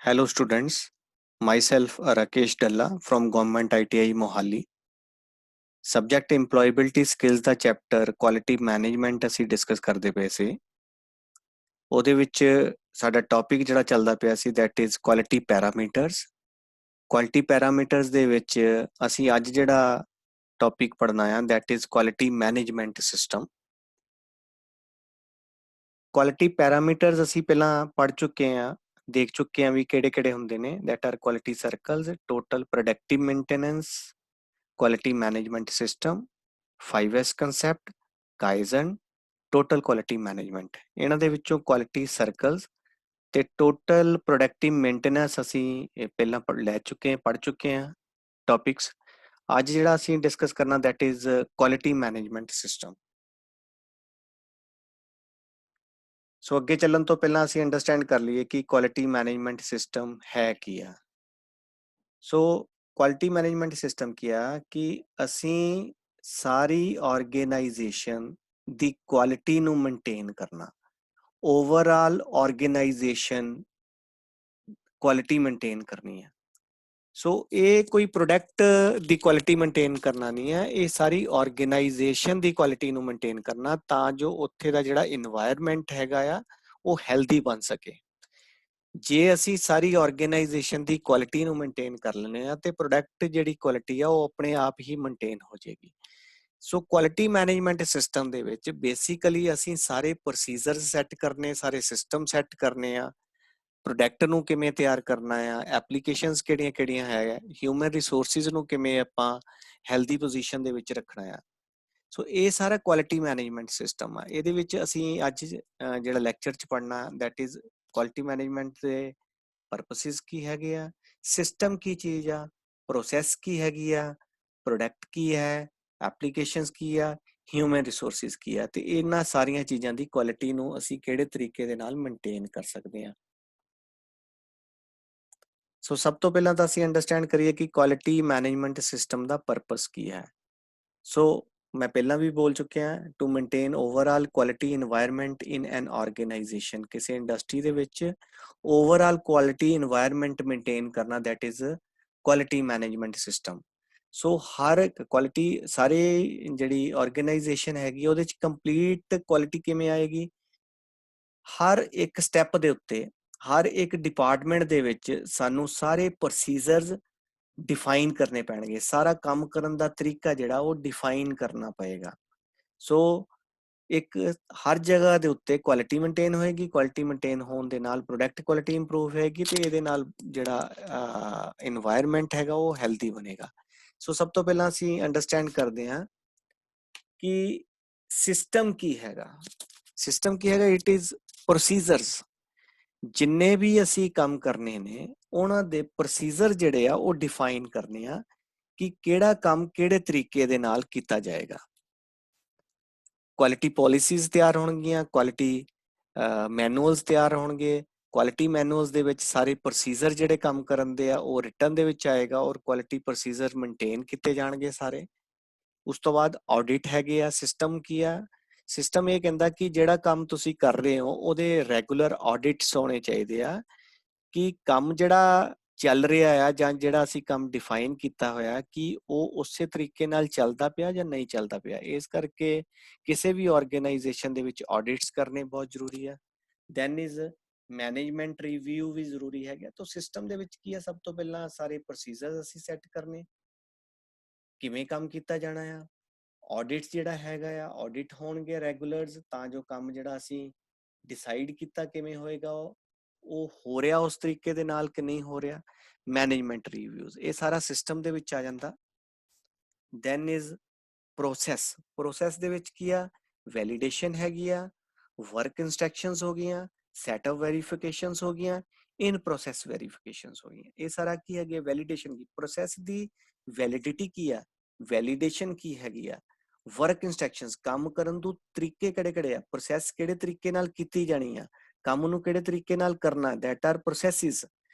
Hello students, myself Rakesh Dalla from Government ITI Mohali. Subject Employability Skills the chapter quality management ਅਸੀਂ discuss ਕਰਦੇ ਪਏ ਸੀ। ਉਹਦੇ ਵਿੱਚ ਸਾਡਾ ਟੌਪਿਕ ਜਿਹੜਾ ਚੱਲਦਾ ਪਿਆ ਸੀ that is quality parameters. Quality parameters ਦੇ ਵਿੱਚ ਅਸੀਂ ਅੱਜ ਜਿਹੜਾ ਟੌਪਿਕ ਪੜ੍ਹਨਾ ਆ that is quality management system. Quality parameters ਅਸੀਂ ਪਹਿਲਾਂ ਪੜ੍ਹ ਚੁੱਕੇ ਹਾਂ, ਦੇਖ ਚੁੱਕੇ ਹਾਂ ਵੀ ਕਿਹੜੇ ਕਿਹੜੇ ਹੁੰਦੇ ਨੇ। That R quality circles, total productive maintenance, quality management system, 5S concept, Kaizen, total quality management। ਇਹਨਾਂ ਦੇ ਵਿੱਚੋਂ quality circles ਤੇ total productive maintenance ਅਸੀਂ ਪਹਿਲਾਂ ਲੈ ਚੁੱਕੇ ਹਾਂ, ਪੜ੍ਹ ਚੁੱਕੇ ਹਾਂ ਟੌਪਿਕਸ। ਅੱਜ ਜਿਹੜਾ ਅਸੀਂ ਡਿਸਕਸ ਕਰਨਾ that is quality management system। ਸੋ ਅੱਗੇ ਚੱਲਣ ਤੋਂ ਪਹਿਲਾਂ ਅਸੀਂ ਅੰਡਰਸਟੈਂਡ ਕਰ ਲਈਏ ਕਿ ਕੁਆਲਿਟੀ ਮੈਨੇਜਮੈਂਟ ਸਿਸਟਮ ਹੈ ਕੀ ਆ। ਸੋ ਕੁਆਲਿਟੀ ਮੈਨੇਜਮੈਂਟ ਸਿਸਟਮ ਕੀ ਆ ਕਿ ਅਸੀਂ ਸਾਰੀ ਆਰਗੇਨਾਈਜੇਸ਼ਨ ਦੀ ਕੁਆਲਿਟੀ ਨੂੰ ਮੇਨਟੇਨ ਕਰਨਾ, ਓਵਰਆਲ ਆਰਗੇਨਾਈਜੇਸ਼ਨ ਕੁਆਲਿਟੀ ਮੇਨਟੇਨ ਕਰਨੀ ਹੈ। ਸੋ ਇਹ ਕੋਈ ਪ੍ਰੋਡਕਟ ਦੀ ਕੁਆਲਿਟੀ ਮੇਨਟੇਨ ਕਰਨਾ ਨਹੀਂ ਹੈ, ਇਹ ਸਾਰੀ ਆਰਗੇਨਾਈਜੇਸ਼ਨ ਦੀ ਕੁਆਲਿਟੀ ਨੂੰ ਮੇਨਟੇਨ ਕਰਨਾ ਤਾਂ ਜੋ ਉੱਥੇ ਦਾ ਜਿਹੜਾ ਇਨਵਾਇਰਨਮੈਂਟ ਹੈਗਾ ਆ ਉਹ ਹੈਲਦੀ ਬਣ ਸਕੇ। ਜੇ ਅਸੀਂ ਸਾਰੀ ਆਰਗੇਨਾਈਜੇਸ਼ਨ ਦੀ ਕੁਆਲਿਟੀ ਨੂੰ ਮੇਨਟੇਨ ਕਰ ਲੈਂਦੇ ਆ ਤੇ ਪ੍ਰੋਡਕਟ ਜਿਹੜੀ ਕੁਆਲਿਟੀ ਆ ਉਹ ਆਪਣੇ ਆਪ ਹੀ ਮੇਨਟੇਨ ਹੋ ਜਾਏਗੀ। ਸੋ ਕੁਆਲਿਟੀ ਮੈਨੇਜਮੈਂਟ ਸਿਸਟਮ ਦੇ ਵਿੱਚ ਬੇਸਿਕਲੀ ਅਸੀਂ ਸਾਰੇ ਪ੍ਰੋਸੀਜਰ ਸੈੱਟ ਕਰਨੇ, ਸਾਰੇ ਸਿਸਟਮ ਸੈੱਟ ਕਰਨੇ ਆ, ਪ੍ਰੋਡਕਟ ਨੂੰ ਕਿਵੇਂ ਤਿਆਰ ਕਰਨਾ ਆ, ਐਪਲੀਕੇਸ਼ਨਸ ਕਿਹੜੀਆਂ ਕਿਹੜੀਆਂ ਹੈ, ਹਿਊਮਨ ਰਿਸੋਰਸਿਸ ਨੂੰ ਕਿਵੇਂ ਆਪਾਂ ਹੈਲਦੀ ਪੋਜੀਸ਼ਨ ਦੇ ਵਿੱਚ ਰੱਖਣਾ ਆ। ਸੋ ਇਹ ਸਾਰਾ ਕੁਆਲਿਟੀ ਮੈਨੇਜਮੈਂਟ ਸਿਸਟਮ ਆ। ਇਹਦੇ ਵਿੱਚ ਅਸੀਂ ਅੱਜ ਜਿਹੜਾ ਲੈਕਚਰ 'ਚ ਪੜ੍ਹਨਾ ਦੈਟ ਇਜ਼ ਕੁਆਲਿਟੀ ਮੈਨੇਜਮੈਂਟ ਦੇ ਪਰਪਸਿਸ ਕੀ ਹੈਗੇ ਆ, ਸਿਸਟਮ ਕੀ ਚੀਜ਼ ਆ, ਪ੍ਰੋਸੈਸ ਕੀ ਹੈਗੀ ਆ, ਪ੍ਰੋਡਕਟ ਕੀ ਹੈ, ਐਪਲੀਕੇਸ਼ਨਸ ਕੀ ਆ, ਹਿਊਮਨ ਰਿਸੋਰਸਿਸ ਕੀ ਆ, ਤੇ ਇਹਨਾਂ ਸਾਰੀਆਂ ਚੀਜ਼ਾਂ ਦੀ ਕੁਆਲਿਟੀ ਨੂੰ ਅਸੀਂ ਕਿਹੜੇ ਤਰੀਕੇ ਦੇ ਨਾਲ ਮੇਨਟੇਨ ਕਰ ਸਕਦੇ ਹਾਂ। ਸੋ ਸਭ ਤੋਂ ਪਹਿਲਾਂ ਤਾਂ ਅਸੀਂ ਅੰਡਰਸਟੈਂਡ ਕਰੀਏ ਕਿ ਕੁਆਲਿਟੀ ਮੈਨੇਜਮੈਂਟ ਸਿਸਟਮ ਦਾ ਪਰਪਸ ਕੀ ਹੈ। ਸੋ ਮੈਂ ਪਹਿਲਾਂ ਵੀ ਬੋਲ ਚੁੱਕਿਆ to maintain overall quality environment in an organisation. ਕਿਸੇ ਇੰਡਸਟਰੀ ਦੇ ਵਿੱਚ ਓਵਰਆਲ ਕੁਆਲਿਟੀ ਇਨਵਾਇਰਨਮੈਂਟ ਮੇਨਟੇਨ ਕਰਨਾ that is quality management system. So ਹਰ ਕੁਆਲਿਟੀ ਸਾਰੇ ਜਿਹੜੀ ਆਰਗੇਨਾਈਜੇਸ਼ਨ ਹੈਗੀ ਉਹਦੇ ਚ ਕੰਪਲੀਟ ਕੁਆਲਿਟੀ ਕਿਵੇਂ ਆਏਗੀ, ਹਰ ਇੱਕ ਸਟੈਪ ਦੇ ਉੱਤੇ, ਹਰ ਇੱਕ ਡਿਪਾਰਟਮੈਂਟ ਦੇ ਵਿੱਚ ਸਾਨੂੰ ਸਾਰੇ ਪ੍ਰੋਸੀਜਰਸ ਡਿਫਾਈਨ ਕਰਨੇ ਪੈਣਗੇ। ਸਾਰਾ ਕੰਮ ਕਰਨ ਦਾ ਤਰੀਕਾ ਜਿਹੜਾ ਉਹ ਡਿਫਾਈਨ ਕਰਨਾ ਪਏਗਾ। ਸੋ ਇੱਕ ਹਰ ਜਗ੍ਹਾ ਦੇ ਉੱਤੇ ਕੁਆਲਿਟੀ ਮੇਨਟੇਨ ਹੋਏਗੀ, ਕੁਆਲਿਟੀ ਮੇਨਟੇਨ ਹੋਣ ਦੇ ਨਾਲ ਪ੍ਰੋਡਕਟ ਕੁਆਲਿਟੀ ਇੰਪਰੂਵ ਹੋਏਗੀ ਤੇ ਇਹਦੇ ਨਾਲ ਜਿਹੜਾ ਇਨਵਾਇਰਨਮੈਂਟ ਹੈਗਾ ਉਹ ਹੈਲਦੀ ਬਣੇਗਾ। ਸੋ ਸਭ ਤੋਂ ਪਹਿਲਾਂ ਅਸੀਂ ਅੰਡਰਸਟੈਂਡ ਕਰਦੇ ਹਾਂ ਕਿ ਸਿਸਟਮ ਕੀ ਹੈਗਾ। ਸਿਸਟਮ ਕੀ ਹੈਗਾ, ਇਟ ਇਜ਼ ਪ੍ਰੋਸੀਜਰਸ। ਜਿੰਨੇ ਵੀ ਅਸੀਂ ਕੰਮ ਕਰਨੇ ਨੇ ਉਹਨਾਂ ਦੇ ਪ੍ਰੋਸੀਜਰ ਜਿਹੜੇ ਆ ਉਹ ਡਿਫਾਈਨ ਕਰਨੇ ਆ ਕਿ ਕਿਹੜਾ ਕੰਮ ਕਿਹੜੇ ਤਰੀਕੇ ਦੇ ਨਾਲ ਕੀਤਾ ਜਾਏਗਾ। ਕੁਆਲਿਟੀ ਪਾਲਿਸੀਜ਼ ਤਿਆਰ ਹੋਣਗੀਆਂ, ਕੁਆਲਿਟੀ ਮੈਨੂਅਲਸ ਤਿਆਰ ਹੋਣਗੇ। ਕੁਆਲਿਟੀ ਮੈਨੂਅਲਸ ਦੇ ਵਿੱਚ ਸਾਰੇ ਪ੍ਰੋਸੀਜਰ ਜਿਹੜੇ ਕੰਮ ਕਰਨ ਦੇ ਆ ਉਹ ਰਿਟਨ ਦੇ ਵਿੱਚ ਆਏਗਾ ਔਰ ਕੁਆਲਿਟੀ ਪ੍ਰੋਸੀਜਰ ਮੇਨਟੇਨ ਕੀਤੇ ਜਾਣਗੇ ਸਾਰੇ। ਉਸ ਤੋਂ ਬਾਅਦ ਆਡਿਟ ਹੈਗੇ ਆ। ਸਿਸਟਮ ਕੀ ਆ, ਸਿਸਟਮ ਇਹ ਕਹਿੰਦਾ ਕਿ ਜਿਹੜਾ ਕੰਮ ਤੁਸੀਂ ਕਰ ਰਹੇ ਹੋ ਉਹਦੇ ਰੈਗੂਲਰ ਆਡਿਟਸ ਹੋਣੇ ਚਾਹੀਦੇ ਆ ਕਿ ਕੰਮ ਜਿਹੜਾ ਚੱਲ ਰਿਹਾ ਆ ਜਾਂ ਜਿਹੜਾ ਅਸੀਂ ਕੰਮ ਡਿਫਾਈਨ ਕੀਤਾ ਹੋਇਆ ਕਿ ਉਹ ਉਸੇ ਤਰੀਕੇ ਨਾਲ ਚੱਲਦਾ ਪਿਆ ਜਾਂ ਨਹੀਂ ਚੱਲਦਾ ਪਿਆ। ਇਸ ਕਰਕੇ ਕਿਸੇ ਵੀ ਆਰਗੇਨਾਈਜੇਸ਼ਨ ਦੇ ਵਿੱਚ ਆਡਿਟਸ ਕਰਨੇ ਬਹੁਤ ਜ਼ਰੂਰੀ ਆ। ਦੈਨ ਇਜ਼ ਮੈਨੇਜਮੈਂਟ ਰਿਵਿਊ ਵੀ ਜ਼ਰੂਰੀ ਹੈਗਾ। ਤਾਂ ਸਿਸਟਮ ਦੇ ਵਿੱਚ ਕੀ ਆ, ਸਭ ਤੋਂ ਪਹਿਲਾਂ ਸਾਰੇ ਪ੍ਰੋਸੀਜਰਸ ਅਸੀਂ ਸੈੱਟ ਕਰਨੇ, ਕਿਵੇਂ ਕੰਮ ਕੀਤਾ ਜਾਣਾ ਆ। ਆਡਿਟਸ ਜਿਹੜਾ ਹੈਗਾ ਆ, ਆਡਿਟ ਹੋਣਗੇ ਰੈਗੂਲਰਸ ਤਾਂ ਜੋ ਕੰਮ ਜਿਹੜਾ ਅਸੀਂ ਡਿਸਾਈਡ ਕੀਤਾ ਕਿਵੇਂ ਹੋਏਗਾ ਉਹ ਹੋ ਰਿਹਾ ਉਸ ਤਰੀਕੇ ਦੇ ਨਾਲ ਕਿ ਨਹੀਂ ਹੋ ਰਿਹਾ। ਮੈਨੇਜਮੈਂਟ ਰਿਵਿਊਜ਼, ਇਹ ਸਾਰਾ ਸਿਸਟਮ ਦੇ ਵਿੱਚ ਆ ਜਾਂਦਾ। Then is process. ਪ੍ਰੋਸੈਸ ਦੇ ਵਿੱਚ ਕੀ ਆ, ਵੈਲੀਡੇਸ਼ਨ ਹੈਗੀ ਆ, ਵਰਕ ਇੰਸਟਰਕਸ਼ਨਸ ਹੋ ਗਈਆਂ, ਸੈਟਅਪ ਵੈਰੀਫਿਕੇਸ਼ਨਸ ਹੋ ਗਈਆਂ, ਇਨ ਪ੍ਰੋਸੈਸ ਵੈਰੀਫਿਕੇਸ਼ਨਸ ਹੋ ਗਈਆਂ। ਇਹ ਸਾਰਾ ਕੀ ਹੈਗੇ, ਵੈਲੀਡੇਸ਼ਨ ਕੀ, ਪ੍ਰੋਸੈਸ ਦੀ ਵੈਲਿਡਿਟੀ ਕੀ ਆ, ਵੈਲੀਡੇਸ਼ਨ ਕੀ ਹੈਗੀ ਆ, ਵਰਕ ਇੰਸਟਰਕਸ਼ਨਸ ਕੰਮ ਕਰਨ ਦੇ ਤਰੀਕੇ ਕਿਹੜੇ ਕਿਹੜੇ ਆ, ਪ੍ਰੋਸੈਸ ਕਿਹੜੇ ਤਰੀਕੇ ਨਾਲ ਕੀਤੀ ਜਾਣੀ ਆ, ਕੰਮ ਨੂੰ ਕਿਹੜੇ ਤਰੀਕੇ ਨਾਲ ਕਰਨਾ, that are processes.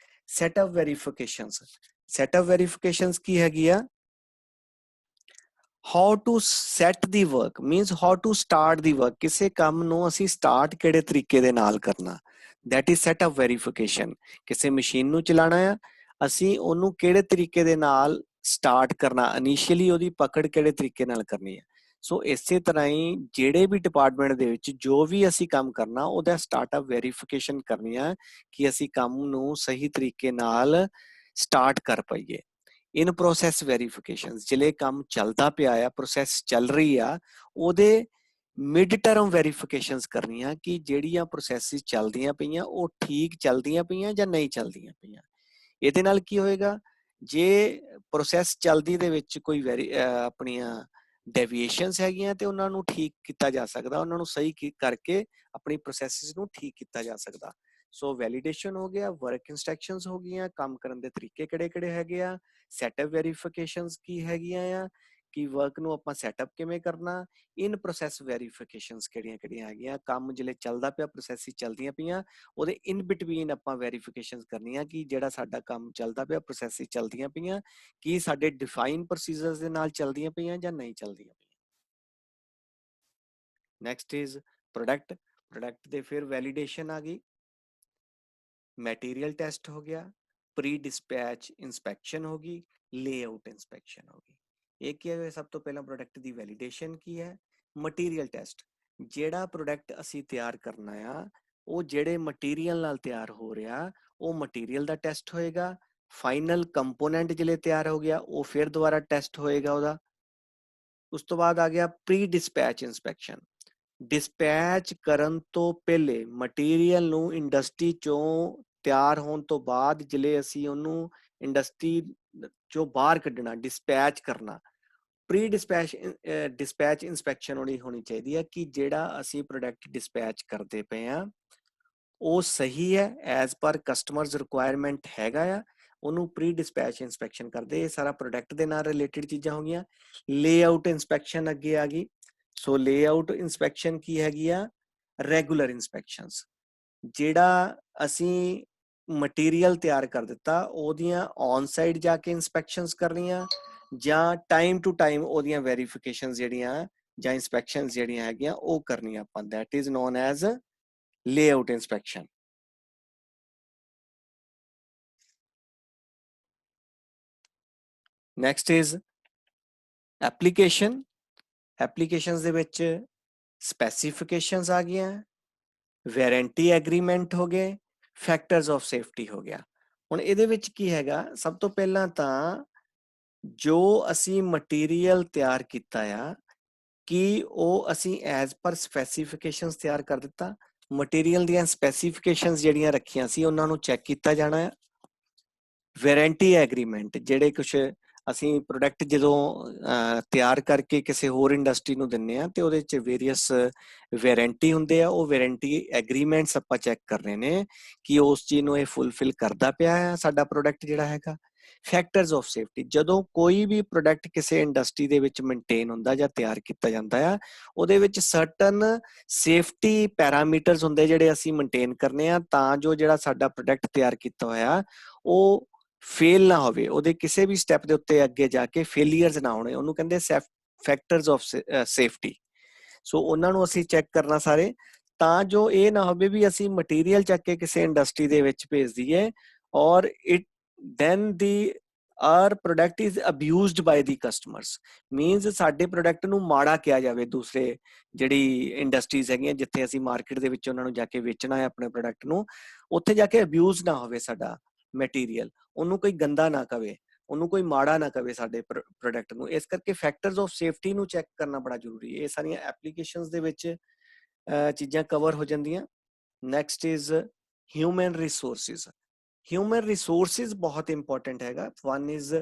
Setup verifications, setup verifications ਕੀ ਹੈਗੀ ਆ, how to set the work means how to start the work. ਕਿਸੇ ਕੰਮ ਨੂੰ ਅਸੀਂ ਸਟਾਰਟ ਕਿਹੜੇ ਤਰੀਕੇ ਦੇ ਨਾਲ ਕਰਨਾ, that is setup verification। ਕਿਸੇ ਮਸ਼ੀਨ ਨੂੰ ਚਲਾਣਾ ਆ, ਅਸੀਂ ਉਹਨੂੰ ਕਿਹੜੇ ਤਰੀਕੇ ਦੇ ਨਾਲ ਸਟਾਰਟ ਕਰਨਾ, ਇਨੀਸ਼ੀਅਲੀ ਉਹਦੀ ਪਕੜ ਕਿਹੜੇ ਤਰੀਕੇ ਨਾਲ ਕਰਨੀ ਹੈ। ਸੋ ਇਸੇ ਤਰ੍ਹਾਂ ਹੀ ਜਿਹੜੇ ਵੀ ਡਿਪਾਰਟਮੈਂਟ ਦੇ ਵਿੱਚ ਜੋ ਵੀ ਅਸੀਂ ਕੰਮ ਕਰਨਾ, ਉਹਦਾ ਸਟਾਰਟਅਪ ਵੈਰੀਫਿਕੇਸ਼ਨ ਕਰਨੀ ਆ ਕਿ ਅਸੀਂ ਕੰਮ ਨੂੰ ਸਹੀ ਤਰੀਕੇ ਨਾਲ ਸਟਾਰਟ ਕਰ ਪਾਈਏ। ਇਨ ਪ੍ਰੋਸੈਸ ਵੈਰੀਫਿਕੇਸ਼ਨ, ਜਿਹੜੇ ਕੰਮ ਚੱਲਦਾ ਪਿਆ ਆ, ਪ੍ਰੋਸੈਸ ਚੱਲ ਰਹੀ ਆ, ਉਹਦੇ ਮਿਡ ਟਰਮ ਵੈਰੀਫਿਕੇਸ਼ਨਸ ਕਰਨੀਆਂ ਕਿ ਜਿਹੜੀਆਂ ਪ੍ਰੋਸੈਸਿਸ ਚੱਲਦੀਆਂ ਪਈਆਂ ਉਹ ਠੀਕ ਚੱਲਦੀਆਂ ਪਈਆਂ ਜਾਂ ਨਹੀਂ ਚੱਲਦੀਆਂ ਪਈਆਂ। ਇਹਦੇ ਨਾਲ ਕੀ ਹੋਏਗਾ, ਜੇ ਪ੍ਰੋਸੈਸ ਚੱਲਦੀ ਦੇ ਵਿੱਚ ਕੋਈ ਆਪਣੀਆਂ ਡੈਵੀਏਸ਼ਨਸ ਹੈਗੀਆਂ ਤੇ ਉਹਨਾਂ ਨੂੰ ਠੀਕ ਕੀਤਾ ਜਾ ਸਕਦਾ, ਉਹਨਾਂ ਨੂੰ ਸਹੀ ਕਰਕੇ ਆਪਣੀ ਪ੍ਰੋਸੈਸਿਸ ਨੂੰ ਠੀਕ ਕੀਤਾ ਜਾ ਸਕਦਾ। ਸੋ ਵੈਲੀਡੇਸ਼ਨ ਹੋ ਗਿਆ, ਵਰਕ ਇੰਸਟਰਕਸ਼ਨਸ ਹੋ ਗਈਆਂ, ਕੰਮ ਕਰਨ ਦੇ ਤਰੀਕੇ ਕਿਹੜੇ-ਕਿਹੜੇ ਹੈਗੇ ਆ, ਸੈਟਅਪ ਵੈਰੀਫਿਕੇਸ਼ਨਸ ਕੀ ਹੈਗੀਆਂ ਆ, ਕਿ ਵਰਕ ਨੂੰ ਆਪਾਂ ਸੈਟਅਪ ਕਿਵੇਂ ਕਰਨਾ, ਇਨ ਪ੍ਰੋਸੈਸ ਵੈਰੀਫਿਕੇਸ਼ਨਸ ਕਿਹੜੀਆਂ-ਕਿਹੜੀਆਂ ਹੈਗੀਆਂ, ਕੰਮ ਜਿਹੜੇ ਚੱਲਦਾ ਪਿਆ, ਪ੍ਰੋਸੈਸਿਸ ਚੱਲਦੀਆਂ ਪਈਆਂ, ਉਹਦੇ ਇਨ ਬਿਟਵੀਨ ਆਪਾਂ ਵੈਰੀਫਿਕੇਸ਼ਨਸ ਕਰਨੀਆਂ ਕਿ ਜਿਹੜਾ ਸਾਡਾ ਕੰਮ ਚੱਲਦਾ ਪਿਆ, ਪ੍ਰੋਸੈਸਿਸ ਚੱਲਦੀਆਂ ਪਈਆਂ, ਕੀ ਸਾਡੇ ਡਿਫਾਈਨ ਪ੍ਰੋਸੀਜਰਸ ਦੇ ਨਾਲ ਚੱਲਦੀਆਂ ਪਈਆਂ ਜਾਂ ਨਹੀਂ ਚੱਲਦੀਆਂ ਪਈਆਂ। Next is product. ਪ੍ਰੋਡਕਟ ਦੇ ਫਿਰ ਵੈਲੀਡੇਸ਼ਨ ਆ ਗਈ, ਮਟੀਰੀਅਲ ਟੈਸਟ ਹੋ ਗਿਆ, ਪ੍ਰੀ ਡਿਸਪੈਚ ਇਨਸਪੈਕਸ਼ਨ ਹੋ ਗਈ, ਲੇਆਊਟ ਇਨਸਪੈਕਸ਼ਨ ਹੋ ਗਈ। ਇਹ ਕੀ ਹੈ, ਸਭ ਤੋਂ ਪਹਿਲਾਂ ਪ੍ਰੋਡਕਟ ਦੀ ਵੈਲੀਡੇਸ਼ਨ ਕੀ ਹੈ, ਮਟੀਰੀਅਲ ਟੈਸਟ। ਜਿਹੜਾ ਪ੍ਰੋਡਕਟ ਅਸੀਂ ਤਿਆਰ ਕਰਨਾ ਆ, ਉਹ ਜਿਹੜੇ ਮਟੀਰੀਅਲ ਨਾਲ ਤਿਆਰ ਹੋ ਰਿਹਾ, ਉਹ ਮਟੀਰੀਅਲ ਦਾ ਟੈਸਟ ਹੋਏਗਾ। ਫਾਈਨਲ ਕੰਪੋਨੈਂਟ ਜਿਹੜੇ ਤਿਆਰ ਹੋ ਗਿਆ, ਉਹ ਫਿਰ ਦੁਬਾਰਾ ਟੈਸਟ ਹੋਏਗਾ ਉਹਦਾ। ਉਸ ਤੋਂ ਬਾਅਦ ਆ ਗਿਆ ਪ੍ਰੀ ਡਿਸਪੈਚ ਇਨਸਪੈਕਸ਼ਨ। ਡਿਸਪੈਚ ਕਰਨ ਤੋਂ ਪਹਿਲੇ ਮਟੀਰੀਅਲ ਨੂੰ ਇੰਡਸਟਰੀ ਚੋਂ ਤਿਆਰ ਹੋਣ ਤੋਂ ਬਾਅਦ ਜਿਹੜੇ ਅਸੀਂ ਉਹਨੂੰ ਇੰਡਸਟਰੀ ਚੋਂ ਬਾਹਰ ਕੱਢਣਾ, ਡਿਸਪੈਚ ਕਰਨਾ, ਪ੍ਰੀ ਡਿਸਪੈਚ ਇਨਸਪੈਕਸ਼ਨ ਹੋਣੀ ਚਾਹੀਦੀ ਹੈ ਕਿ ਜਿਹੜਾ ਅਸੀਂ ਪ੍ਰੋਡਕਟ ਡਿਸਪੈਚ ਕਰਦੇ ਪਏ ਆ ਉਹ ਸਹੀ ਹੈ, ਐਜ਼ ਪਰ ਕਸਟਮਰਸ ਰਿਕੁਆਇਰਮੈਂਟ ਹੈਗਾ ਆ, ਉਹਨੂੰ ਪ੍ਰੀ ਡਿਸਪੈਚ ਇਨਸਪੈਕਸ਼ਨ ਕਰਦੇ। ਇਹ ਸਾਰਾ ਪ੍ਰੋਡਕਟ ਦੇ ਨਾਲ ਰਿਲੇਟਡ ਚੀਜ਼ਾਂ ਹੋ ਗਈਆਂ। ਲੇਆਊਟ ਇਨਸਪੈਕਸ਼ਨ ਅੱਗੇ ਆ ਗਈ। ਸੋ ਲੇਆਊਟ ਇਨਸਪੈਕਸ਼ਨ ਕੀ ਹੈਗੀ ਆ, ਰੈਗੂਲਰ ਇਨਸਪੈਕਸ਼ਨਸ। ਜਿਹੜਾ ਅਸੀਂ ਮਟੀਰੀਅਲ ਤਿਆਰ ਕਰ ਦਿੱਤਾ, ਉਹਦੀਆਂ ਔਨ ਸਾਈਡ ਜਾ ਕੇ ਇਨਸਪੈਕਸ਼ਨਸ ਕਰਨੀਆਂ ਜਾਂ ਟਾਈਮ ਟੂ ਟਾਈਮ ਉਹਦੀਆਂ ਵੈਰੀਫਿਕੇਸ਼ਨਸ ਜਿਹੜੀਆਂ ਜਾਂ ਇਨਸਪੈਕਸ਼ਨਸ ਜਿਹੜੀਆਂ ਹੈਗੀਆਂ ਉਹ ਕਰਨੀਆਂ ਆਪਾਂ। That is non as layout inspection। Next is application। applications ਦੇ ਵਿੱਚ specifications ਆ ਗਈਆਂ, ਵਾਰੰਟੀ ਐਗਰੀਮੈਂਟ ਹੋ ਗਏ, ਫੈਕਟਰਸ ਆਫ ਸੇਫਟੀ ਹੋ ਗਿਆ। ਹੁਣ ਇਹਦੇ ਵਿੱਚ ਕੀ ਹੈਗਾ, ਸਭ ਤੋਂ ਪਹਿਲਾਂ ਤਾਂ ਜੋ ਅਸੀਂ ਮਟੀਰੀਅਲ ਤਿਆਰ ਕੀਤਾ ਆ, ਕਿ ਉਹ ਅਸੀਂ ਐਜ਼ ਪਰ ਸਪੈਸੀਫਿਕੇਸ਼ਨਸ ਤਿਆਰ ਕਰ ਦਿੱਤਾ। ਮਟੀਰੀਅਲ ਦੀਆਂ ਸਪੈਸੀਫਿਕੇਸ਼ਨਸ ਜਿਹੜੀਆਂ ਰੱਖੀਆਂ ਸੀ ਉਹਨਾਂ ਨੂੰ ਚੈੱਕ ਕੀਤਾ ਜਾਣਾ ਹੈ। ਵਾਰੰਟੀ ਐਗਰੀਮੈਂਟ, ਜਿਹੜੇ ਕੁਝ ਅਸੀਂ ਪ੍ਰੋਡਕਟ ਜਦੋਂ ਤਿਆਰ ਕਰਕੇ ਕਿਸੇ ਹੋਰ ਇੰਡਸਟਰੀ ਨੂੰ ਦਿੰਨੇ ਆ ਤੇ ਉਹਦੇ ਚ ਵੇਰੀਅਸ ਵਾਰੰਟੀ ਹੁੰਦੇ ਆ, ਉਹ ਵਾਰੰਟੀ ਐਗਰੀਮੈਂਟਸ ਆਪਾਂ ਚੈੱਕ ਕਰਨੇ ਨੇ ਕਿ ਉਸ ਚੀਜ਼ ਨੂੰ ਇਹ ਫੁੱਲਫਿਲ ਕਰਦਾ ਪਿਆ ਹੈ ਸਾਡਾ ਪ੍ਰੋਡਕਟ ਜਿਹੜਾ ਹੈਗਾ। ਫੈਕਟਰਸ ਆਫ ਸੇਫਟੀ, ਜਦੋਂ ਕੋਈ ਵੀ ਪ੍ਰੋਡਕਟ ਕਿਸੇ ਇੰਡਸਟਰੀ ਦੇ ਵਿੱਚ ਮੇਨਟੇਨ ਹੁੰਦਾ ਜਾਂ ਤਿਆਰ ਕੀਤਾ ਜਾਂਦਾ ਆ, ਉਹਦੇ ਵਿੱਚ ਸਰਟਨ ਸੇਫਟੀ ਪੈਰਾਮੀਟਰਸ ਹੁੰਦੇ ਜਿਹੜੇ ਅਸੀਂ ਮੇਨਟੇਨ ਕਰਨੇ ਆ, ਤਾਂ ਜੋ ਜਿਹੜਾ ਸਾਡਾ ਪ੍ਰੋਡਕਟ ਤਿਆਰ ਕੀਤਾ ਹੋਇਆ ਉਹ ਫੇਲ ਨਾ ਹੋਵੇ, ਉਹਦੇ ਕਿਸੇ ਵੀ ਸਟੈਪ ਦੇ ਉੱਤੇ ਅੱਗੇ ਜਾ ਕੇ ਫੇਲੀਅਰਸ ਨਾ ਹੋਣੇ, ਉਹਨੂੰ ਕਹਿੰਦੇ ਫੈਕਟਰਸ ਆਫ ਸੇਫਟੀ। ਸੋ ਉਹਨਾਂ ਨੂੰ ਅਸੀਂ ਚੈੱਕ ਕਰਨਾ ਸਾਰੇ, ਤਾਂ ਜੋ ਇਹ ਨਾ ਹੋਵੇ ਵੀ ਅਸੀਂ ਮਟੀਰੀਅਲ ਚੱਕ ਕੇ ਕਿਸੇ ਇੰਡਸਟਰੀ ਦੇ ਵਿੱਚ ਭੇਜ ਦਈਏ ਔਰ it then the R product is ਅਬਿਊਜ਼ਡ by the customers. Means ਸਾਡੇ ਪ੍ਰੋਡਕਟ ਨੂੰ ਮਾੜਾ ਕਿਹਾ ਜਾਵੇ ਦੂਸਰੇ ਜਿਹੜੀ ਇੰਡਸਟਰੀਜ਼ ਹੈਗੀਆਂ ਜਿੱਥੇ ਅਸੀਂ ਮਾਰਕੀਟ ਦੇ ਵਿੱਚ ਉਹਨਾਂ ਨੂੰ ਜਾ ਕੇ ਵੇਚਣਾ ਹੈ ਆਪਣੇ ਪ੍ਰੋਡਕਟ ਨੂੰ, ਉੱਥੇ ਜਾ ਕੇ ਅਬਿਊਜ਼ ਨਾ ਹੋਵੇ ਸਾਡਾ ਮਟੀਰੀਅਲ, ਉਹਨੂੰ ਕੋਈ ਗੰਦਾ ਨਾ ਕਵੇ, ਉਹਨੂੰ ਕੋਈ ਮਾੜਾ ਨਾ ਕਵੇ ਸਾਡੇ ਪ੍ਰੋਡਕਟ ਨੂੰ। ਇਸ ਕਰਕੇ ਫੈਕਟਰਸ ਆਫ ਸੇਫਟੀ ਨੂੰ ਚੈੱਕ ਕਰਨਾ ਬੜਾ ਜ਼ਰੂਰੀ ਹੈ। ਇਹ ਸਾਰੀਆਂ ਐਪਲੀਕੇਸ਼ਨਸ ਦੇ ਵਿੱਚ ਚੀਜ਼ਾਂ ਕਵਰ ਹੋ ਜਾਂਦੀਆਂ। Next is human resources. Human resources ਬਹੁਤ ਇੰਪੋਰਟੈਂਟ ਹੈਗਾ। One is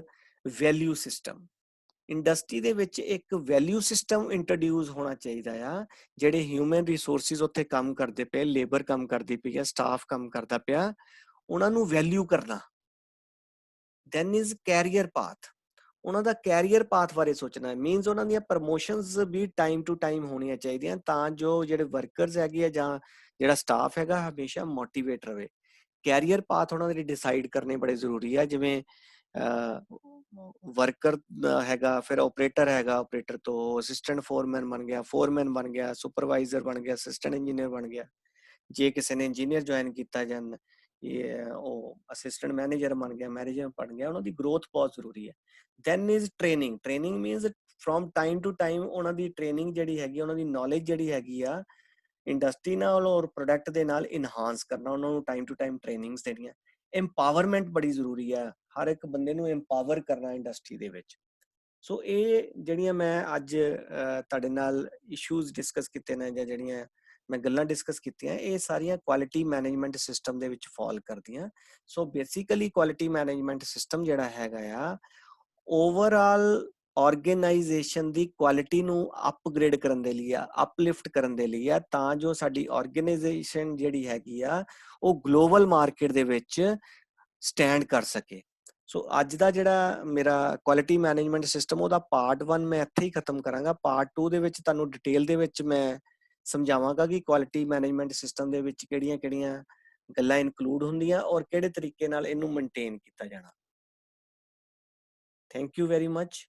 value system. Industry ਦੇ ਵਿੱਚ ਇੱਕ ਵੈਲਿਊ ਸਿਸਟਮ ਇੰਟਰੋਡਿਊਸ ਹੋਣਾ ਚਾਹੀਦਾ ਆ। ਜਿਹੜੇ ਹਿਊਮਨ ਰਿਸੋਰਸਿਸ ਉੱਥੇ ਕੰਮ ਕਰਦੇ ਪਏ, ਲੇਬਰ ਕੰਮ ਕਰਦੀ ਪਈ ਆ, ਸਟਾਫ ਕੰਮ ਕਰਦਾ ਪਿਆ, ਉਹਨਾਂ ਨੂੰ ਵੈਲਿਊ ਕਰਨਾ। Then is career path. ਉਹਨਾਂ ਦਾ ਕੈਰੀਅਰ ਪਾਥ ਬਾਰੇ ਸੋਚਣਾ, ਮੀਨਸ ਉਹਨਾਂ ਦੀਆਂ ਪ੍ਰਮੋਸ਼ਨਸ ਵੀ ਟਾਈਮ ਟੂ ਟਾਈਮ ਹੋਣੀਆਂ ਚਾਹੀਦੀਆਂ, ਤਾਂ ਜੋ ਜਿਹੜੇ ਵਰਕਰਸ ਹੈਗੇ ਆ ਜਾਂ ਜਿਹੜਾ ਸਟਾਫ ਹੈਗਾ ਹਮੇਸ਼ਾ ਮੋਟੀਵੇਟ ਰਵੇ। ਕੈਰੀਅਰ ਪਾਥ ਉਹਨਾਂ ਦੇ ਡਿਸਾਈਡ ਕਰਨੇ ਬੜੇ ਜ਼ਰੂਰੀ ਆ। ਜਿਵੇਂ ਵਰਕਰ ਹੈਗਾ, ਫਿਰ ਆਪਰੇਟਰ ਹੈਗਾ, ਆਪਰੇਟਰ ਤੋਂ ਅਸਿਸਟੈਂਟ ਫੋਰਮੈਨ ਬਣ ਗਿਆ, ਫੋਰਮੈਨ ਬਣ ਗਿਆ, ਸੁਪਰਵਾਈਜ਼ਰ ਬਣ ਗਿਆ, ਅਸਿਸਟੈਂਟ ਇੰਜੀਨੀਅਰ ਬਣ ਗਿਆ। ਜੇ ਕਿਸੇ ਨੇ ਇੰਜੀਨੀਅਰ ਜੁਆਇਨ ਕੀਤਾ ਜਨ ਇਹ ਉਹ ਅਸਿਸਟੈਂਟ ਮੈਨੇਜਰ ਬਣ ਗਿਆ, ਮੈਨੇਜਰ ਬਣ ਗਿਆ, ਉਹਨਾਂ ਦੀ ਗਰੋਥ ਬਹੁਤ ਜ਼ਰੂਰੀ ਹੈ। Then is training. Training means from time to time ਉਹਨਾਂ ਦੀ ਟ੍ਰੇਨਿੰਗ ਜਿਹੜੀ ਹੈਗੀ, ਉਹਨਾਂ ਦੀ ਨੌਲੇਜ ਜਿਹੜੀ ਹੈਗੀ ਆ ਇੰਡਸਟਰੀ ਨਾਲ ਔਰ ਪ੍ਰੋਡਕਟ ਦੇ ਨਾਲ ਇਨਹਾਂਸ ਕਰਨਾ, ਉਹਨਾਂ ਨੂੰ ਟਾਈਮ ਟੂ ਟਾਈਮ ਟ੍ਰੇਨਿੰਗਸ ਦੇਣੀਆਂ। ਐਮਪਾਵਰਮੈਂਟ ਬੜੀ ਜ਼ਰੂਰੀ ਆ, ਹਰ ਇੱਕ ਬੰਦੇ ਨੂੰ ਐਮਪਾਵਰ ਕਰਨਾ ਇੰਡਸਟਰੀ ਦੇ ਵਿੱਚ। ਸੋ ਇਹ ਜਿਹੜੀਆਂ ਮੈਂ ਅੱਜ ਤੁਹਾਡੇ ਨਾਲ ਇਸ਼ੂਜ਼ ਡਿਸਕਸ ਕੀਤੇ ਨੇ, ਜਾਂ ਜਿਹੜੀਆਂ ਮੈਂ ਗੱਲਾਂ ਡਿਸਕਸ ਕੀਤੀਆਂ, ਇਹ ਸਾਰੀਆਂ ਕੁਆਲਿਟੀ ਮੈਨੇਜਮੈਂਟ ਸਿਸਟਮ ਦੇ ਵਿੱਚ ਫਾਲ ਕਰਦੀਆਂ। So basically quality management system ਜਿਹੜਾ ਹੈਗਾ ਆ, ਓਵਰਆਲ ਆਰਗੇਨਾਈਜੇਸ਼ਨ ਦੀ ਕੁਆਲਿਟੀ ਨੂੰ ਅਪਗ੍ਰੇਡ ਕਰਨ ਦੇ ਲਈ ਆ, ਅਪਲਿਫਟ ਕਰਨ ਦੇ ਲਈ ਆ, ਤਾਂ ਜੋ ਸਾਡੀ ਆਰਗੇਨਾਈਜੇਸ਼ਨ ਜਿਹੜੀ ਹੈਗੀ ਆ ਉਹ ਗਲੋਬਲ ਮਾਰਕੀਟ ਦੇ ਵਿੱਚ ਸਟੈਂਡ ਕਰ ਸਕੇ। ਸੋ ਅੱਜ ਦਾ ਜਿਹੜਾ ਮੇਰਾ ਕੁਆਲਿਟੀ ਮੈਨੇਜਮੈਂਟ ਸਿਸਟਮ, ਉਹਦਾ ਪਾਰਟ 1 ਮੈਂ ਇੱਥੇ ਹੀ ਖਤਮ ਕਰਾਂਗਾ। ਪਾਰਟ 2 ਦੇ ਵਿੱਚ ਤੁਹਾਨੂੰ ਡਿਟੇਲ ਦੇ ਵਿੱਚ ਮੈਂ ਸਮਝਾਵਾਂਗਾ ਕਿ ਕੁਆਲਿਟੀ ਮੈਨੇਜਮੈਂਟ ਸਿਸਟਮ ਦੇ ਵਿੱਚ ਕਿਹੜੀਆਂ-ਕਿਹੜੀਆਂ ਗੱਲਾਂ ਇਨਕਲੂਡ ਹੁੰਦੀਆਂ ਔਰ ਕਿਹੜੇ ਤਰੀਕੇ ਨਾਲ ਇਹਨੂੰ ਮੇਨਟੇਨ ਕੀਤਾ ਜਾਣਾ। Thank you very much.